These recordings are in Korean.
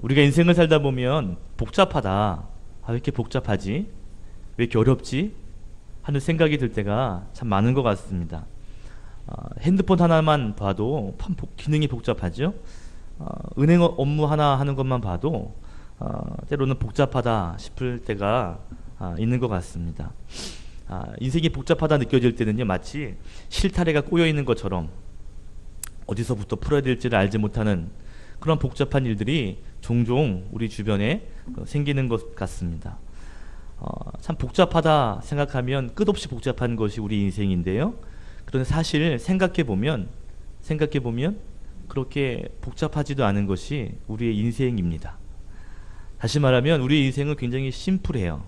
우리가 인생을 살다 보면 복잡하다. 왜 이렇게 복잡하지? 왜 이렇게 어렵지? 하는 생각이 들 때가 참 많은 것 같습니다. 핸드폰 하나만 봐도 기능이 복잡하죠. 은행 업무 하나 하는 것만 봐도 때로는 복잡하다 싶을 때가 있는 것 같습니다. 인생이 복잡하다 느껴질 때는요, 마치 실타래가 꼬여 있는 것처럼 어디서부터 풀어야 될지를 알지 못하는 그런 복잡한 일들이 종종 우리 주변에 생기는 것 같습니다. 참 복잡하다 생각하면 끝없이 복잡한 것이 우리 인생인데요. 그런데 사실 생각해보면 그렇게 복잡하지도 않은 것이 우리의 인생입니다. 다시 말하면 우리의 인생은 굉장히 심플해요.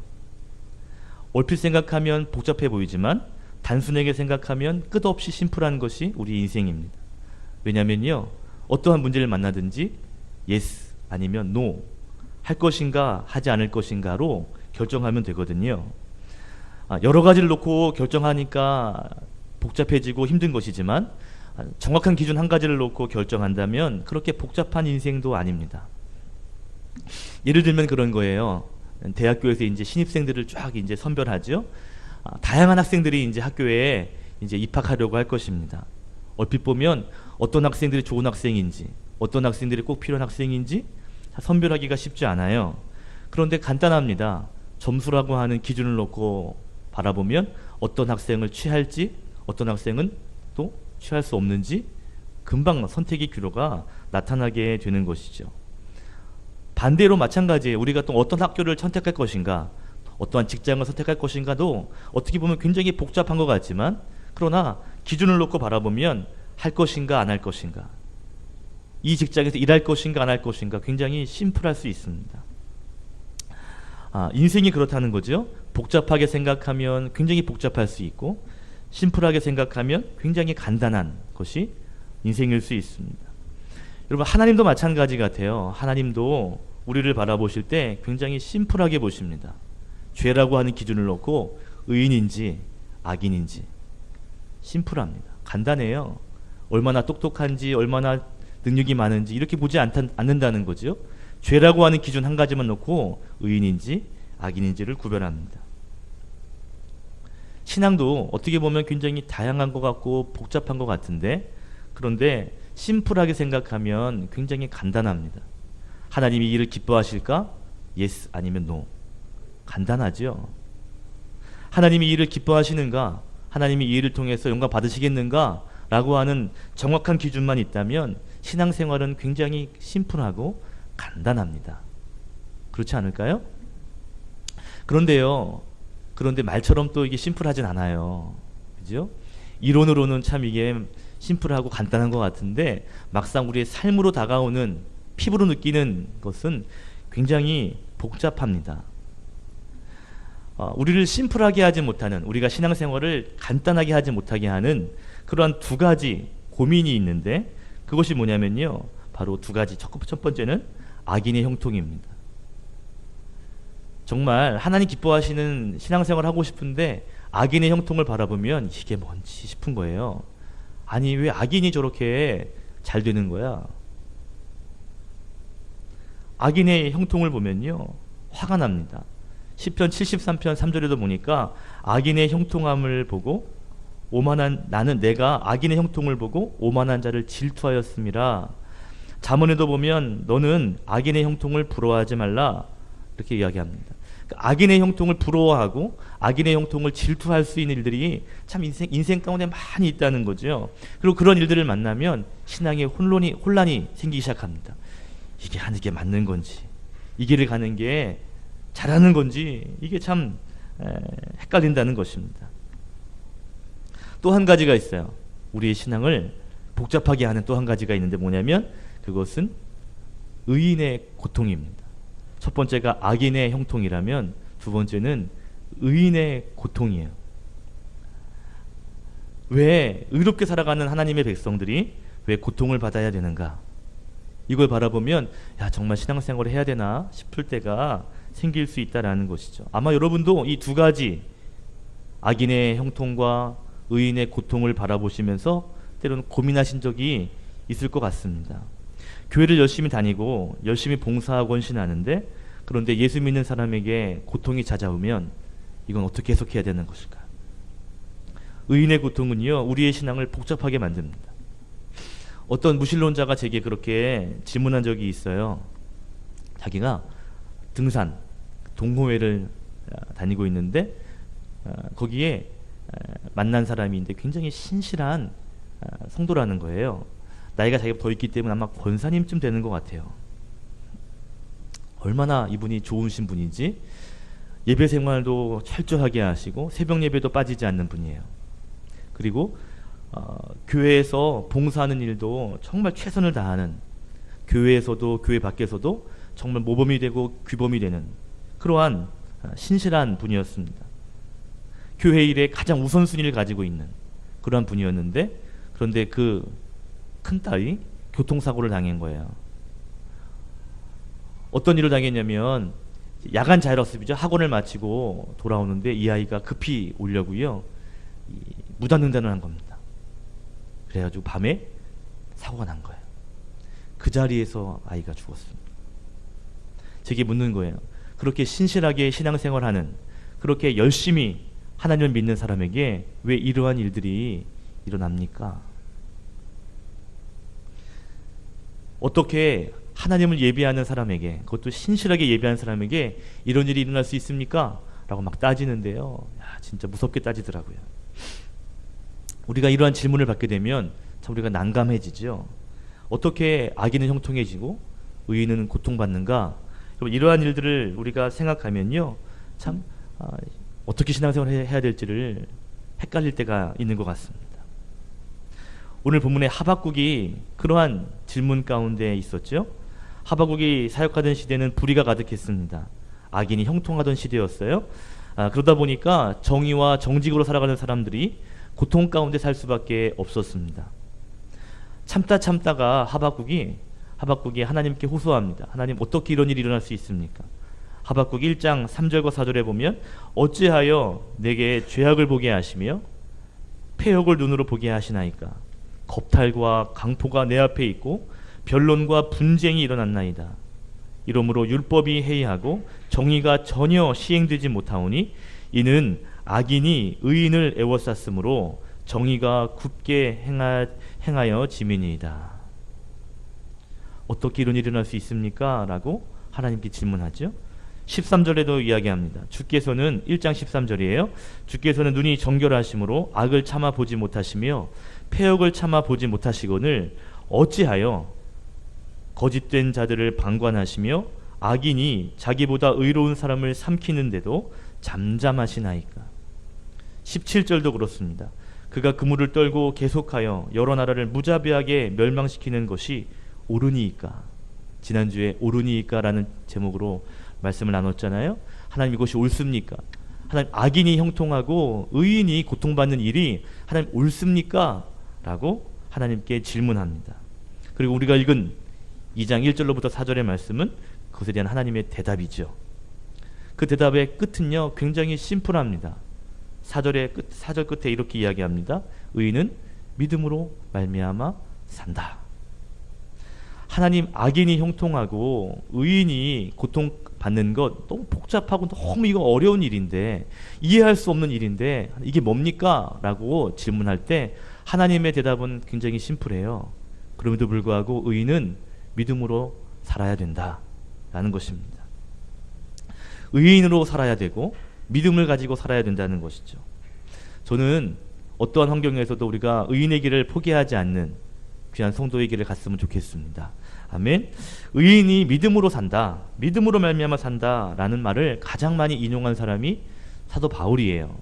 얼핏 생각하면 복잡해 보이지만 단순하게 생각하면 끝없이 심플한 것이 우리 인생입니다. 왜냐면요, 어떠한 문제를 만나든지 yes 아니면 no, 할 것인가 하지 않을 것인가로 결정하면 되거든요. 여러 가지를 놓고 결정하니까 복잡해지고 힘든 것이지만 정확한 기준 한 가지를 놓고 결정한다면 그렇게 복잡한 인생도 아닙니다. 예를 들면 그런 거예요. 대학교에서 이제 신입생들을 쫙 이제 선별하죠. 다양한 학생들이 이제 학교에 이제 입학하려고 할 것입니다. 얼핏 보면 어떤 학생들이 좋은 학생인지, 어떤 학생들이 꼭 필요한 학생인지 선별하기가 쉽지 않아요. 그런데 간단합니다. 점수라고 하는 기준을 놓고 바라보면 어떤 학생을 취할지, 어떤 학생은 또 취할 수 없는지 금방 선택의 기로가 나타나게 되는 것이죠. 반대로 마찬가지예요. 우리가 또 어떤 학교를 선택할 것인가, 어떠한 직장을 선택할 것인가도 어떻게 보면 굉장히 복잡한 것 같지만, 그러나 기준을 놓고 바라보면 할 것인가 안 할 것인가, 이 직장에서 일할 것인가 안 할 것인가 굉장히 심플할 수 있습니다. 인생이 그렇다는 거죠. 복잡하게 생각하면 굉장히 복잡할 수 있고, 심플하게 생각하면 굉장히 간단한 것이 인생일 수 있습니다. 여러분, 하나님도 마찬가지 같아요. 하나님도 우리를 바라보실 때 굉장히 심플하게 보십니다. 죄라고 하는 기준을 놓고 의인인지 악인인지 심플합니다. 간단해요. 얼마나 똑똑한지, 얼마나 능력이 많은지 이렇게 보지 않는다는 거죠. 죄라고 하는 기준 한 가지만 놓고 의인인지 악인인지를 구별합니다. 신앙도 어떻게 보면 굉장히 다양한 것 같고 복잡한 것 같은데, 그런데 심플하게 생각하면 굉장히 간단합니다. 하나님이 이를 기뻐하실까? yes 아니면 no. 간단하죠. 하나님이 이를 기뻐하시는가? 하나님이 이 일을 통해서 영광 받으시겠는가? 라고 하는 정확한 기준만 있다면 신앙생활은 굉장히 심플하고 간단합니다. 그렇지 않을까요? 그런데 말처럼 또 이게 심플하진 않아요. 그죠? 이론으로는 참 이게 심플하고 간단한 것 같은데, 막상 우리의 삶으로 다가오는, 피부로 느끼는 것은 굉장히 복잡합니다. 우리를 심플하게 하지 못하는, 우리가 신앙생활을 간단하게 하지 못하게 하는 그러한 두 가지 고민이 있는데, 그것이 뭐냐면요, 바로 두 가지. 첫 번째는 악인의 형통입니다. 정말 하나님 기뻐하시는 신앙생활 하고 싶은데 악인의 형통을 바라보면 이게 뭔지 싶은 거예요. 아니, 왜 악인이 저렇게 잘 되는 거야? 악인의 형통을 보면요, 화가 납니다. 시편 73편 3절에도 보니까 악인의 형통함을 보고 나는 내가 악인의 형통을 보고 오만한 자를 질투하였음이라. 잠언에도 보면 너는 악인의 형통을 부러워하지 말라, 이렇게 이야기합니다. 악인의 형통을 부러워하고 악인의 형통을 질투할 수 있는 일들이 참 인생 가운데 많이 있다는 거죠. 그리고 그런 일들을 만나면 신앙에 혼란이 생기기 시작합니다. 이게 하는 게 맞는 건지, 이 길을 가는 게 잘하는 건지, 이게 참 헷갈린다는 것입니다. 또 한 가지가 있어요. 우리의 신앙을 복잡하게 하는 또 한 가지가 있는데 뭐냐면 그것은 의인의 고통입니다. 첫 번째가 악인의 형통이라면 두 번째는 의인의 고통이에요. 왜 의롭게 살아가는 하나님의 백성들이 왜 고통을 받아야 되는가? 이걸 바라보면 정말 신앙생활을 해야 되나 싶을 때가 생길 수 있다라는 것이죠. 아마 여러분도 이 두 가지, 악인의 형통과 의인의 고통을 바라보시면서 때로는 고민하신 적이 있을 것 같습니다. 교회를 열심히 다니고 열심히 봉사하고 헌신하는데, 그런데 예수 믿는 사람에게 고통이 찾아오면 이건 어떻게 해석해야 되는 것일까? 의인의 고통은요, 우리의 신앙을 복잡하게 만듭니다. 어떤 무신론자가 제게 그렇게 질문한 적이 있어요. 자기가 등산, 동호회를 다니고 있는데 거기에 만난 사람이 있는데 굉장히 신실한 성도라는 거예요. 나이가 자기가 더 있기 때문에 아마 권사님쯤 되는 것 같아요. 얼마나 이분이 좋으신 분인지, 예배 생활도 철저하게 하시고 새벽 예배도 빠지지 않는 분이에요. 그리고 교회에서 봉사하는 일도 정말 최선을 다하는, 교회에서도 교회 밖에서도 정말 모범이 되고 규범이 되는 그러한 신실한 분이었습니다. 교회 일에 가장 우선순위를 가지고 있는 그러한 분이었는데, 그런데 그 큰딸이 교통사고를 당한 거예요. 어떤 일을 당했냐면, 야간 자율학습이죠. 학원을 마치고 돌아오는데 이 아이가 급히 오려고요, 무단횡단을 한 겁니다. 그래가지고 밤에 사고가 난 거예요. 그 자리에서 아이가 죽었습니다. 제게 묻는 거예요. 그렇게 신실하게 신앙생활하는, 그렇게 열심히 하나님을 믿는 사람에게 왜 이러한 일들이 일어납니까? 어떻게 하나님을 예배하는 사람에게, 그것도 신실하게 예배하는 사람에게 이런 일이 일어날 수 있습니까? 라고 막 따지는데요, 진짜 무섭게 따지더라고요. 우리가 이러한 질문을 받게 되면 참 우리가 난감해지죠. 어떻게 악인은 형통해지고 의인은 고통받는가? 이러한 일들을 우리가 생각하면요, 참 어떻게 신앙생활을 해야 될지를 헷갈릴 때가 있는 것 같습니다. 오늘 본문의 하박국이 그러한 질문 가운데 있었죠. 하박국이 사역하던 시대는 불의가 가득했습니다. 악인이 형통하던 시대였어요. 그러다 보니까 정의와 정직으로 살아가는 사람들이 고통 가운데 살 수밖에 없었습니다. 참다가 하박국이 하나님께 호소합니다. 하나님, 어떻게 이런 일이 일어날 수 있습니까? 하박국 1장 3절과 4절에 보면, 어찌하여 내게 죄악을 보게 하시며 패역을 눈으로 보게 하시나이까? 겁탈과 강포가 내 앞에 있고 변론과 분쟁이 일어났나이다. 이러므로 율법이 해이하고 정의가 전혀 시행되지 못하오니 이는 악인이 의인을 애워쌌으므로 정의가 굳게 행하여 지민이이다. 어떻게 이런 일이 일어날 수 있습니까? 라고 하나님께 질문하죠. 13절에도 이야기합니다. 주께서는 1장 13절이에요. 주께서는 눈이 정결하심으로 악을 참아 보지 못하시며 패역을 참아 보지 못하시거늘 어찌하여 거짓된 자들을 방관하시며 악인이 자기보다 의로운 사람을 삼키는데도 잠잠하시나이까? 17절도 그렇습니다. 그가 그물을 떨고 계속하여 여러 나라를 무자비하게 멸망시키는 것이 옳으니이까? 지난주에 옳으니이까라는 제목으로 말씀을 나눴잖아요. 하나님, 이것이 옳습니까? 하나님, 악인이 형통하고 의인이 고통받는 일이 하나님 옳습니까? 라고 하나님께 질문합니다. 그리고 우리가 읽은 2장 1절로부터 4절의 말씀은 그것에 대한 하나님의 대답이죠. 그 대답의 끝은요, 굉장히 심플합니다. 4절 끝에 이렇게 이야기합니다. 의인은 믿음으로 말미암아 산다. 하나님, 악인이 형통하고 의인이 고통받는 것 너무 복잡하고 너무 이거 어려운 일인데, 이해할 수 없는 일인데 이게 뭡니까? 라고 질문할 때 하나님의 대답은 굉장히 심플해요. 그럼에도 불구하고 의인은 믿음으로 살아야 된다 라는 것입니다. 의인으로 살아야 되고 믿음을 가지고 살아야 된다는 것이죠. 저는 어떠한 환경에서도 우리가 의인의 길을 포기하지 않는 귀한 성도의 길을 갔으면 좋겠습니다. 아멘. 의인이 믿음으로 산다, 믿음으로 말미암아 산다 라는 말을 가장 많이 인용한 사람이 사도 바울이에요.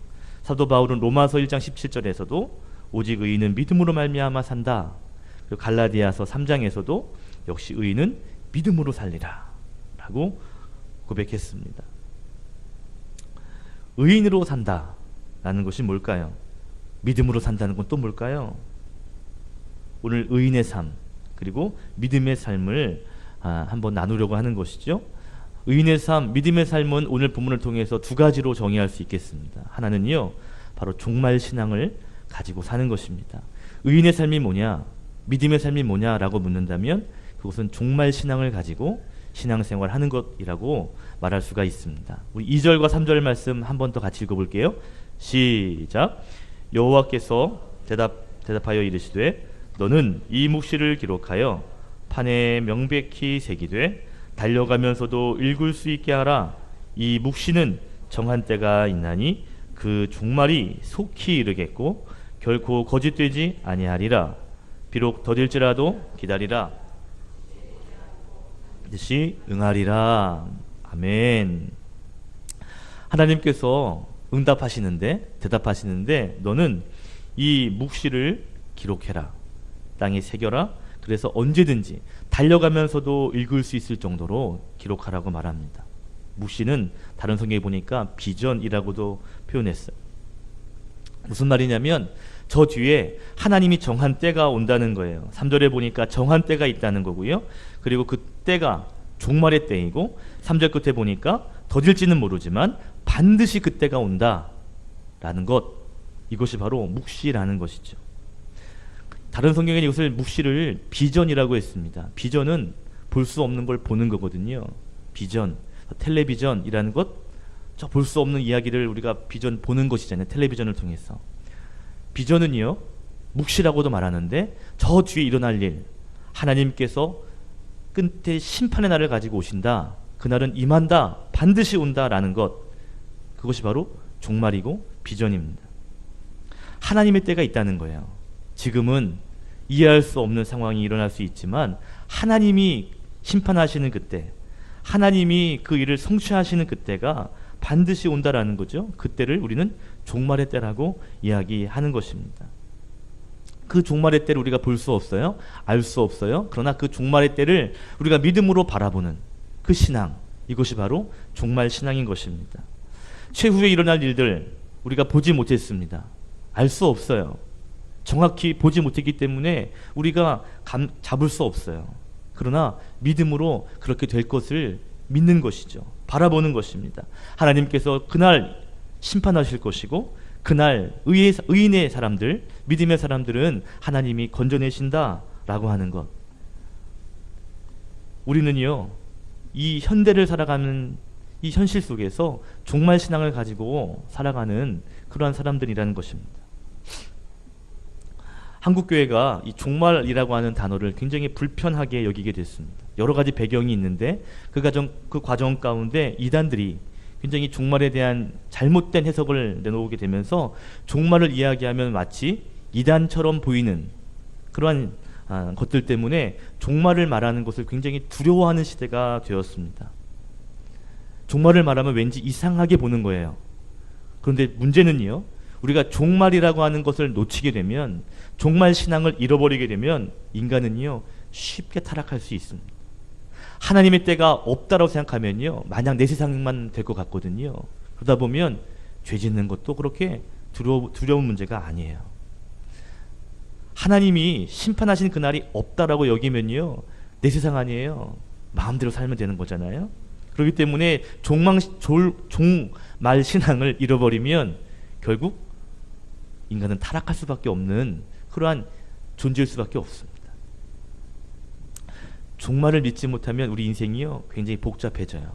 사도 바울은 로마서 1장 17절에서도 오직 의인은 믿음으로 말미암아 산다, 그리고 갈라디아서 3장에서도 역시 의인은 믿음으로 살리라 라고 고백했습니다. 의인으로 산다 라는 것이 뭘까요? 믿음으로 산다는 건 또 뭘까요? 오늘 의인의 삶 그리고 믿음의 삶을 한번 나누려고 하는 것이죠. 의인의 삶, 믿음의 삶은 오늘 본문을 통해서 두 가지로 정의할 수 있겠습니다. 하나는요, 바로 종말 신앙을 가지고 사는 것입니다. 의인의 삶이 뭐냐, 믿음의 삶이 뭐냐라고 묻는다면 그것은 종말 신앙을 가지고 신앙생활 하는 것이라고 말할 수가 있습니다. 우리 2절과 3절 말씀 한 번 더 같이 읽어볼게요. 시작. 여호와께서 대답하여 이르시되 너는 이 묵시를 기록하여 판에 명백히 새기되 달려가면서도 읽을 수 있게 하라. 이 묵시는 정한 때가 있나니 그 종말이 속히 이르겠고 결코 거짓되지 아니하리라. 비록 더딜지라도 기다리라. 뜻이 응하리라. 아멘. 하나님께서 대답하시는데 너는 이 묵시를 기록해라. 땅에 새겨라. 그래서 언제든지 달려가면서도 읽을 수 있을 정도로 기록하라고 말합니다. 묵시는 다른 성경에 보니까 비전이라고도 표현했어요. 무슨 말이냐면 저 뒤에 하나님이 정한 때가 온다는 거예요. 3절에 보니까 정한 때가 있다는 거고요. 그리고 그 때가 종말의 때이고 3절 끝에 보니까 더딜지는 모르지만 반드시 그 때가 온다라는 것, 이것이 바로 묵시라는 것이죠. 다른 성경에는 이것을 묵시를 비전이라고 했습니다. 비전은 볼 수 없는 걸 보는 거거든요. 비전, 텔레비전이라는 것, 저 볼 수 없는 이야기를 우리가 비전 보는 것이잖아요. 텔레비전을 통해서. 비전은요, 묵시라고도 말하는데 저 뒤에 일어날 일, 하나님께서 끝에 심판의 날을 가지고 오신다, 그날은 임한다, 반드시 온다라는 것, 그것이 바로 종말이고 비전입니다. 하나님의 때가 있다는 거예요. 지금은 이해할 수 없는 상황이 일어날 수 있지만 하나님이 심판하시는 그때, 하나님이 그 일을 성취하시는 그때가 반드시 온다라는 거죠. 그때를 우리는 종말의 때라고 이야기하는 것입니다. 그 종말의 때를 우리가 볼 수 없어요. 알 수 없어요. 그러나 그 종말의 때를 우리가 믿음으로 바라보는 그 신앙, 이것이 바로 종말 신앙인 것입니다. 최후에 일어날 일들 우리가 보지 못했습니다. 알 수 없어요. 정확히 보지 못했기 때문에 우리가 잡을 수 없어요. 그러나 믿음으로 그렇게 될 것을 믿는 것이죠. 바라보는 것입니다. 하나님께서 그날 심판하실 것이고 그날 의인의 사람들, 믿음의 사람들은 하나님이 건져내신다라고 하는 것. 우리는요, 이 현대를 살아가는 이 현실 속에서 종말 신앙을 가지고 살아가는 그러한 사람들이라는 것입니다. 한국교회가 이 종말이라고 하는 단어를 굉장히 불편하게 여기게 됐습니다. 여러 가지 배경이 있는데 그 과정 가운데 이단들이 굉장히 종말에 대한 잘못된 해석을 내놓게 되면서 종말을 이야기하면 마치 이단처럼 보이는 그러한 것들 때문에 종말을 말하는 것을 굉장히 두려워하는 시대가 되었습니다. 종말을 말하면 왠지 이상하게 보는 거예요. 그런데 문제는요, 우리가 종말이라고 하는 것을 놓치게 되면, 종말 신앙을 잃어버리게 되면 인간은요 쉽게 타락할 수 있습니다. 하나님의 때가 없다라고 생각하면요 마냥 내 세상만 될 것 같거든요. 그러다 보면 죄 짓는 것도 그렇게 두려운 문제가 아니에요. 하나님이 심판하신 그날이 없다라고 여기면요 내 세상 아니에요. 마음대로 살면 되는 거잖아요. 그렇기 때문에 종말 신앙을 잃어버리면 결국 인간은 타락할 수밖에 없는 그러한 존재일 수밖에 없습니다. 종말을 믿지 못하면 우리 인생이요 굉장히 복잡해져요.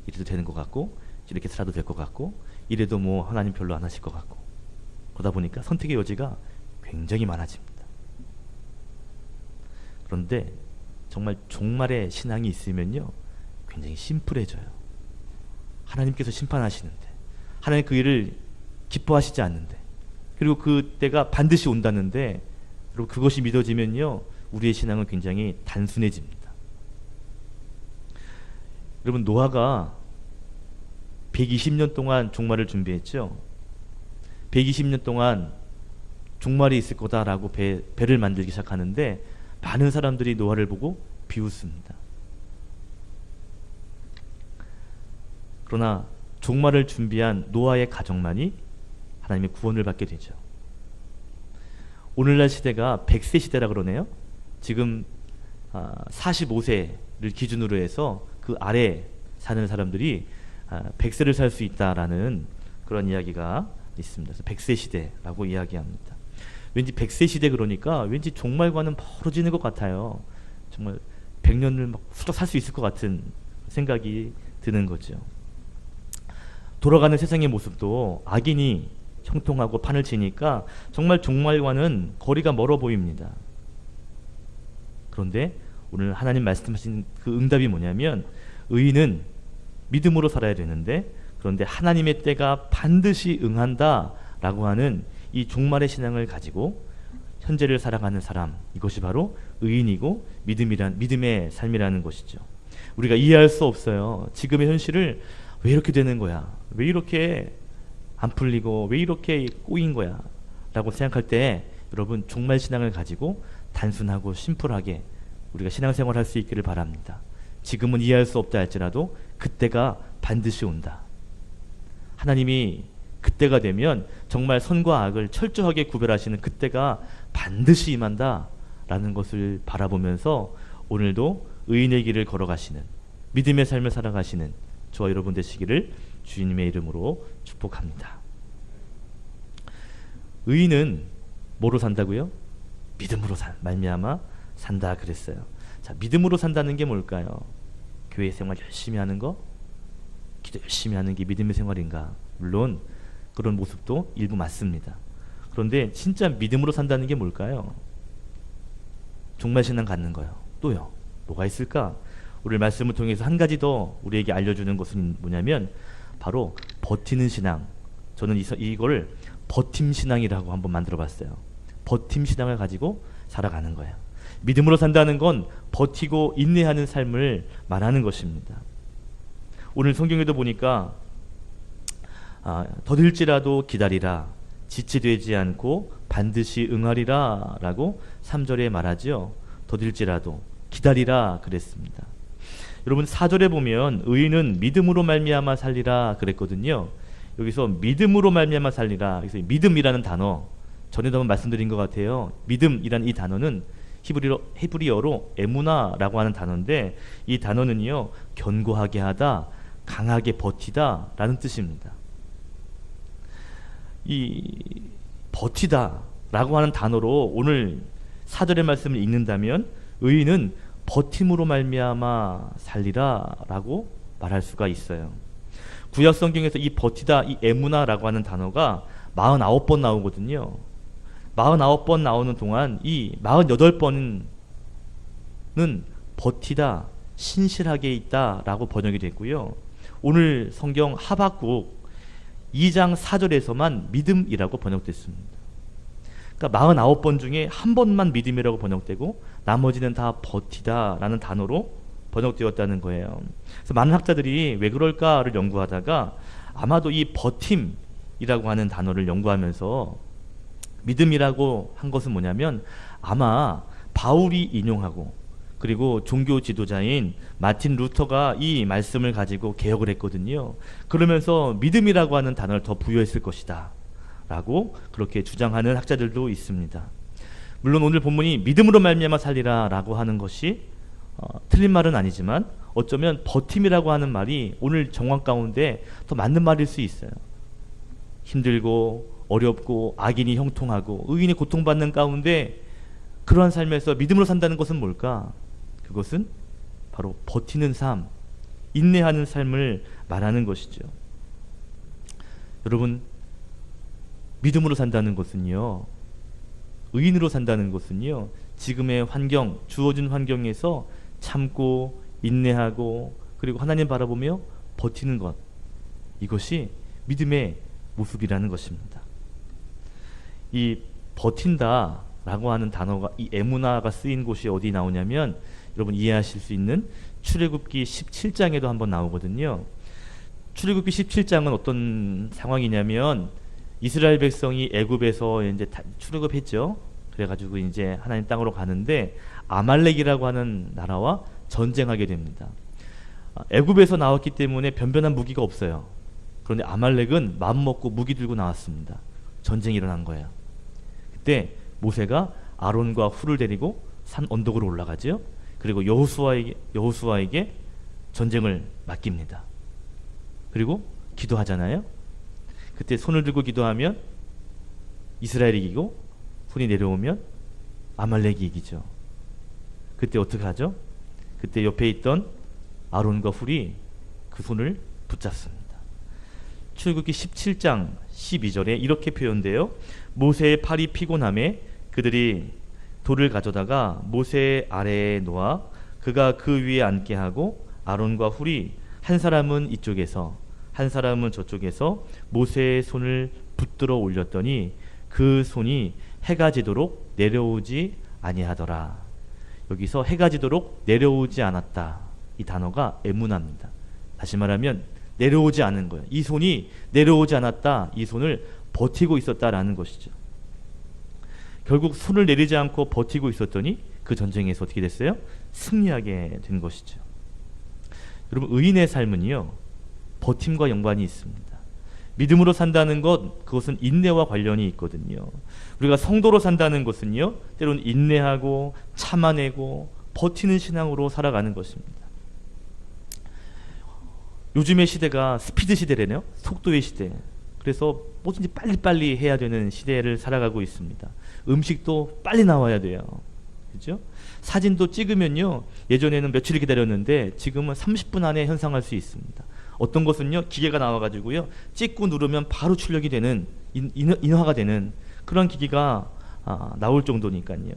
이래도 되는 것 같고 이렇게 살아도 될 것 같고 이래도 뭐 하나님 별로 안 하실 것 같고, 그러다 보니까 선택의 여지가 굉장히 많아집니다. 그런데 정말 종말의 신앙이 있으면요 굉장히 심플해져요. 하나님께서 심판하시는데, 하나님 그 일을 기뻐하시지 않는데, 그리고 그 때가 반드시 온다는데, 그리고 그것이 믿어지면요 우리의 신앙은 굉장히 단순해집니다. 여러분, 노아가 120년 동안 종말을 준비했죠. 120년 동안 종말이 있을 거다라고 배를 만들기 시작하는데 많은 사람들이 노아를 보고 비웃습니다. 그러나 종말을 준비한 노아의 가정만이 하나님의 구원을 받게 되죠. 오늘날 시대가 100세 시대라 그러네요. 지금 45세를 기준으로 해서 그 아래 사는 사람들이 100세를 살 수 있다라는 그런 이야기가 있습니다. 그래서 100세 시대라고 이야기합니다. 왠지 100세 시대 그러니까 왠지 종말과는 멀어지는 것 같아요. 정말 100년을 막 훌쩍 살 수 있을 것 같은 생각이 드는 거죠. 돌아가는 세상의 모습도 악인이 형통하고 판을 치니까 정말 종말과는 거리가 멀어 보입니다. 그런데 오늘 하나님 말씀하신 그 응답이 뭐냐면, 의인은 믿음으로 살아야 되는데, 그런데 하나님의 때가 반드시 응한다 라고 하는 이 종말의 신앙을 가지고 현재를 살아가는 사람, 이것이 바로 의인이고 믿음의 삶이라는 것이죠. 우리가 이해할 수 없어요. 지금의 현실을 왜 이렇게 되는 거야? 왜 이렇게 안 풀리고 왜 이렇게 꼬인 거야? 라고 생각할 때 여러분, 종말 신앙을 가지고 단순하고 심플하게 우리가 신앙생활 할 수 있기를 바랍니다. 지금은 이해할 수 없다 할지라도 그때가 반드시 온다. 하나님이 그때가 되면 정말 선과 악을 철저하게 구별하시는 그때가 반드시 임한다 라는 것을 바라보면서 오늘도 의인의 길을 걸어가시는, 믿음의 삶을 살아가시는 저와 여러분 되시기를 주님의 이름으로 축복합니다. 의인은 뭐로 산다고요? 믿음으로 말미암아 산다 그랬어요. 자, 믿음으로 산다는 게 뭘까요? 교회 생활 열심히 하는 거? 기도 열심히 하는 게 믿음의 생활인가? 물론 그런 모습도 일부 맞습니다. 그런데 진짜 믿음으로 산다는 게 뭘까요? 종말 신앙 갖는 거요. 또요. 뭐가 있을까? 오늘 말씀을 통해서 한 가지 더 우리에게 알려주는 것은 뭐냐면 바로 버티는 신앙. 저는 이걸 버팀 신앙이라고 한번 만들어 봤어요. 버팀 신앙을 가지고 살아가는 거예요. 믿음으로 산다는 건 버티고 인내하는 삶을 말하는 것입니다. 오늘 성경에도 보니까 더딜지라도 기다리라, 지체되지 않고 반드시 응하리라 라고 3절에 말하죠. 더딜지라도 기다리라 그랬습니다. 여러분, 4절에 보면 의인은 믿음으로 말미암아 살리라 그랬거든요. 여기서 믿음으로 말미암아 살리라, 그래서 믿음이라는 단어 전에도 한번 말씀드린 것 같아요. 믿음이란 이 단어는 히브리어로 에무나라고 하는 단어인데, 이 단어는요, 견고하게 하다, 강하게 버티다 라는 뜻입니다. 이 버티다 라고 하는 단어로 오늘 4절의 말씀을 읽는다면 의인은 버팀으로 말미암아 살리라 라고 말할 수가 있어요. 구약 성경에서 이 버티다, 이 에무나라고 하는 단어가 49번 나오거든요. 49번 나오는 동안 이 48번은 버티다, 신실하게 있다 라고 번역이 됐고요. 오늘 성경 하박국 2장 4절에서만 믿음이라고 번역됐습니다. 그러니까 49번 중에 한 번만 믿음이라고 번역되고 나머지는 다 버티다 라는 단어로 번역되었다는 거예요. 그래서 많은 학자들이 왜 그럴까를 연구하다가 아마도 이 버팀이라고 하는 단어를 연구하면서 믿음이라고 한 것은 뭐냐면, 아마 바울이 인용하고 그리고 종교 지도자인 마틴 루터가 이 말씀을 가지고 개혁을 했거든요. 그러면서 믿음이라고 하는 단어를 더 부여했을 것이다 라고 그렇게 주장하는 학자들도 있습니다. 물론 오늘 본문이 믿음으로 말미암아 살리라 라고 하는 것이 틀린 말은 아니지만 어쩌면 버팀이라고 하는 말이 오늘 정황 가운데 더 맞는 말일 수 있어요. 힘들고 어렵고 악인이 형통하고 의인이 고통받는 가운데 그러한 삶에서 믿음으로 산다는 것은 뭘까? 그것은 바로 버티는 삶, 인내하는 삶을 말하는 것이죠. 여러분, 믿음으로 산다는 것은요, 의인으로 산다는 것은요, 지금의 환경, 주어진 환경에서 참고 인내하고 그리고 하나님 바라보며 버티는 것, 이것이 믿음의 모습이라는 것입니다. 이 버틴다 라고 하는 단어가, 이 에무나가 쓰인 곳이 어디 나오냐면 여러분 이해하실 수 있는 출애굽기 17장에도 한번 나오거든요. 출애굽기 17장은 어떤 상황이냐면 이스라엘 백성이 애굽에서 이제 출애굽했죠. 그래가지고 이제 하나님 땅으로 가는데 아말렉이라고 하는 나라와 전쟁하게 됩니다. 애굽에서 나왔기 때문에 변변한 무기가 없어요. 그런데 아말렉은 마음먹고 무기 들고 나왔습니다. 전쟁이 일어난 거예요. 그때 모세가 아론과 훌을 데리고 산 언덕으로 올라가죠. 그리고 여호수아에게 전쟁을 맡깁니다. 그리고 기도하잖아요. 그때 손을 들고 기도하면 이스라엘이 이기고 손이 내려오면 아말렉이 이기죠. 그때 어떻게 하죠? 그때 옆에 있던 아론과 훌이 그 손을 붙잡습니다. 출애굽기 17장 12절에 이렇게 표현돼요. 모세의 팔이 피곤함에 그들이 돌을 가져다가 모세 아래에 놓아 그가 그 위에 앉게 하고 아론과 훌이 한 사람은 이쪽에서 한 사람은 저쪽에서 모세의 손을 붙들어 올렸더니 그 손이 해가 지도록 내려오지 아니하더라. 여기서 해가 지도록 내려오지 않았다. 이 단어가 에무나입니다. 다시 말하면 내려오지 않은 거예요. 이 손이 내려오지 않았다. 이 손을 버티고 있었다라는 것이죠. 결국 손을 내리지 않고 버티고 있었더니 그 전쟁에서 어떻게 됐어요? 승리하게 된 것이죠. 여러분, 의인의 삶은요, 버팀과 연관이 있습니다. 믿음으로 산다는 것, 그것은 인내와 관련이 있거든요. 우리가 성도로 산다는 것은요, 때로는 인내하고 참아내고 버티는 신앙으로 살아가는 것입니다. 요즘의 시대가 스피드 시대래요. 속도의 시대. 그래서 뭐든지 빨리빨리 해야 되는 시대를 살아가고 있습니다. 음식도 빨리 나와야 돼요. 그렇죠? 사진도 찍으면요, 예전에는 며칠 기다렸는데 지금은 30분 안에 현상할 수 있습니다. 어떤 것은요, 기계가 나와가지고요, 찍고 누르면 바로 출력이 되는, 인화가 되는 그런 기기가 나올 정도니까요.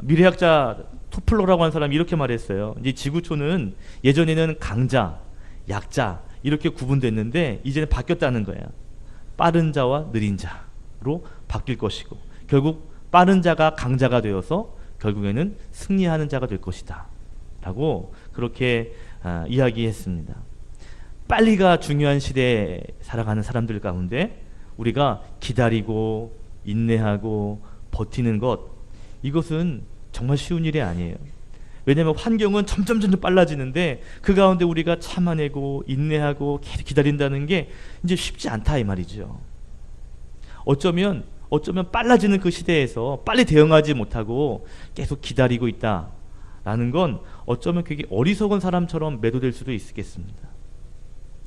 미래학자 토플러라고 하는 사람이 이렇게 말했어요. 이제 지구촌은 예전에는 강자, 약자 이렇게 구분됐는데 이제는 바뀌었다는 거예요. 빠른 자와 느린 자로 바뀔 것이고, 결국 빠른 자가 강자가 되어서 결국에는 승리하는 자가 될 것이다 라고 그렇게 이야기했습니다. 빨리가 중요한 시대에 살아가는 사람들 가운데 우리가 기다리고 인내하고 버티는 것, 이것은 정말 쉬운 일이 아니에요. 왜냐하면 환경은 점점 빨라지는데 그 가운데 우리가 참아내고 인내하고 기다린다는 게 이제 쉽지 않다 이 말이죠. 어쩌면 빨라지는 그 시대에서 빨리 대응하지 못하고 계속 기다리고 있다라는 건 어쩌면 그게 어리석은 사람처럼 매도될 수도 있겠습니다.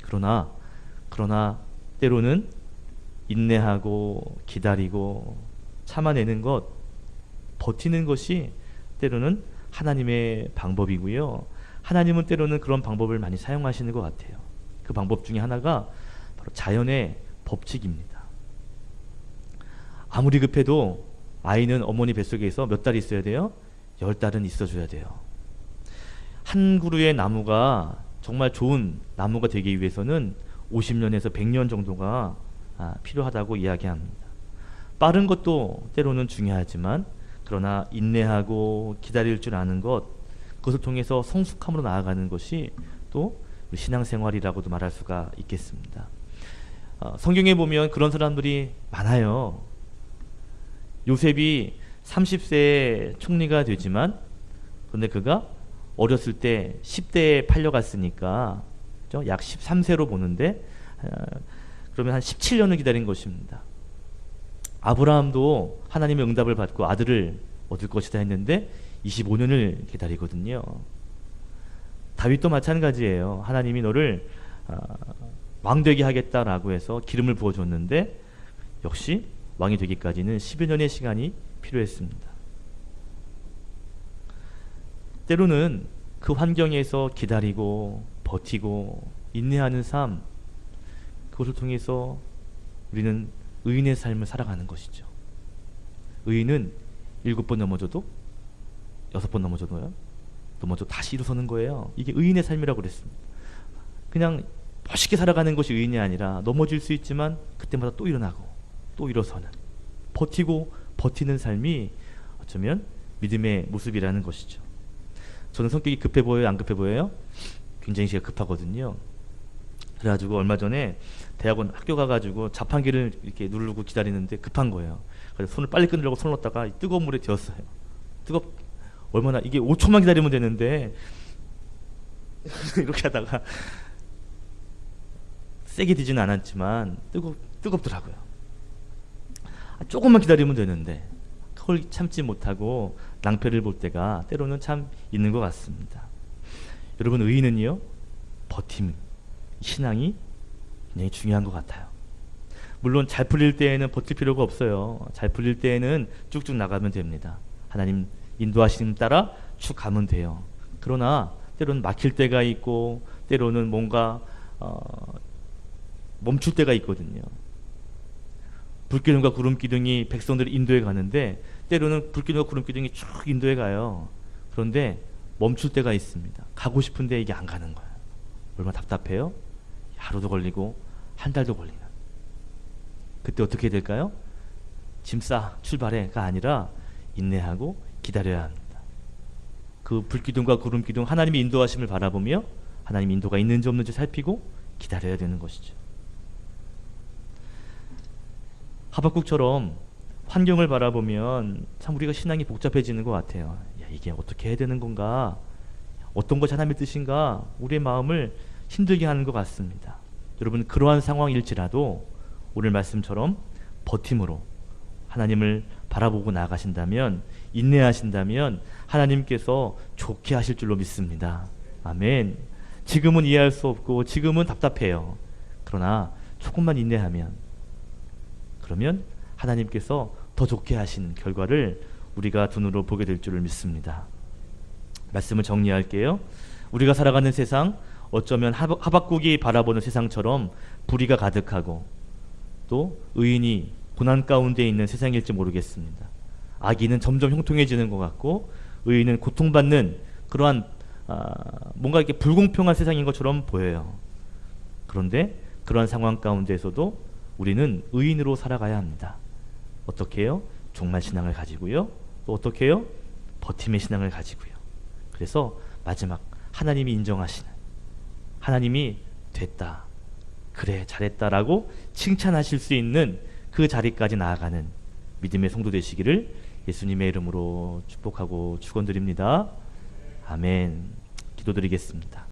그러나 때로는 인내하고 기다리고 참아내는 것, 버티는 것이 때로는 하나님의 방법이고요. 하나님은 때로는 그런 방법을 많이 사용하시는 것 같아요. 그 방법 중에 하나가 바로 자연의 법칙입니다. 아무리 급해도 아이는 어머니 뱃속에서 몇 달 있어야 돼요? 10달은 있어줘야 돼요. 한 그루의 나무가 정말 좋은 나무가 되기 위해서는 50년에서 100년 정도가 필요하다고 이야기합니다. 빠른 것도 때로는 중요하지만 그러나 인내하고 기다릴 줄 아는 것, 그것을 통해서 성숙함으로 나아가는 것이 또 신앙생활이라고도 말할 수가 있겠습니다. 성경에 보면 그런 사람들이 많아요. 요셉이 30세에 총리가 되지만 그런데 그가 어렸을 때 10대에 팔려갔으니까 약 13세로 보는데 그러면 한 17년을 기다린 것입니다. 아브라함도 하나님의 응답을 받고 아들을 얻을 것이다 했는데 25년을 기다리거든요. 다윗도 마찬가지예요. 하나님이 너를 왕되게 하겠다라고 해서 기름을 부어줬는데 역시 왕이 되기까지는 10여 년의 시간이 필요했습니다. 때로는 그 환경에서 기다리고 버티고 인내하는 삶, 그것을 통해서 우리는 의인의 삶을 살아가는 것이죠. 의인은 7번 넘어져도 6번 넘어져도 다시 일어서는 거예요. 이게 의인의 삶이라고 그랬습니다. 그냥 멋있게 살아가는 것이 의인이 아니라 넘어질 수 있지만 그때마다 또 일어나고 또 일어서는, 버티고 버티는 삶이 어쩌면 믿음의 모습이라는 것이죠. 저는 성격이 급해 보여요? 안 급해 보여요? 굉장히 제가 급하거든요. 그래가지고 얼마 전에 대학원 학교 가가지고 자판기를 이렇게 누르고 기다리는데 급한 거예요. 그래서 손을 빨리 끊으려고 손을 넣다가 뜨거운 물에 데웠어요. 얼마나, 이게 5초만 기다리면 되는데 이렇게 하다가 세게 뒤지는 않았지만 뜨겁더라고요. 조금만 기다리면 되는데 그걸 참지 못하고 낭패를 볼 때가 때로는 참 있는 것 같습니다. 여러분, 의인은요, 버팀, 신앙이 굉장히 중요한 것 같아요. 물론 잘 풀릴 때에는 버틸 필요가 없어요. 잘 풀릴 때에는 쭉쭉 나가면 됩니다. 하나님 인도하심 따라 쭉 가면 돼요. 그러나 때로는 막힐 때가 있고 때로는 뭔가 멈출 때가 있거든요. 불기둥과 구름기둥이 백성들을 인도해 가는데 때로는 불기둥과 구름기둥이 쭉 인도해 가요. 그런데 멈출 때가 있습니다. 가고 싶은데 이게 안 가는 거예요. 얼마나 답답해요? 하루도 걸리고 한 달도 걸리는. 그때 어떻게 될까요? 짐 싸 출발해가 아니라 인내하고 기다려야 합니다. 그 불기둥과 구름기둥 하나님의 인도하심을 바라보며 하나님 인도가 있는지 없는지 살피고 기다려야 되는 것이죠. 하박국처럼 환경을 바라보면 참 우리가 신앙이 복잡해지는 것 같아요. 야, 이게 어떻게 해야 되는 건가? 어떤 것이 하나님의 뜻인가? 우리의 마음을 힘들게 하는 것 같습니다. 여러분, 그러한 상황일지라도 오늘 말씀처럼 버팀으로 하나님을 바라보고 나아가신다면, 인내하신다면 하나님께서 좋게 하실 줄로 믿습니다. 아멘. 지금은 이해할 수 없고 지금은 답답해요. 그러나 조금만 인내하면, 그러면 하나님께서 더 좋게 하시는 결과를 우리가 두 눈으로 보게 될 줄을 믿습니다. 말씀을 정리할게요. 우리가 살아가는 세상, 어쩌면 하박국이 바라보는 세상처럼 불의가 가득하고 또 의인이 고난 가운데 있는 세상일지 모르겠습니다. 악인은 점점 형통해지는 것 같고 의인은 고통받는 그러한 뭔가 이렇게 불공평한 세상인 것처럼 보여요. 그런데 그러한 상황 가운데에서도 우리는 의인으로 살아가야 합니다. 어떻게 해요? 종말 신앙을 가지고요. 또 어떻게 해요? 버팀의 신앙을 가지고요. 그래서 마지막 하나님이 인정하시는, 하나님이 됐다, 그래 잘했다라고 칭찬하실 수 있는 그 자리까지 나아가는 믿음의 성도 되시기를 예수님의 이름으로 축복하고 축원드립니다. 아멘. 기도드리겠습니다.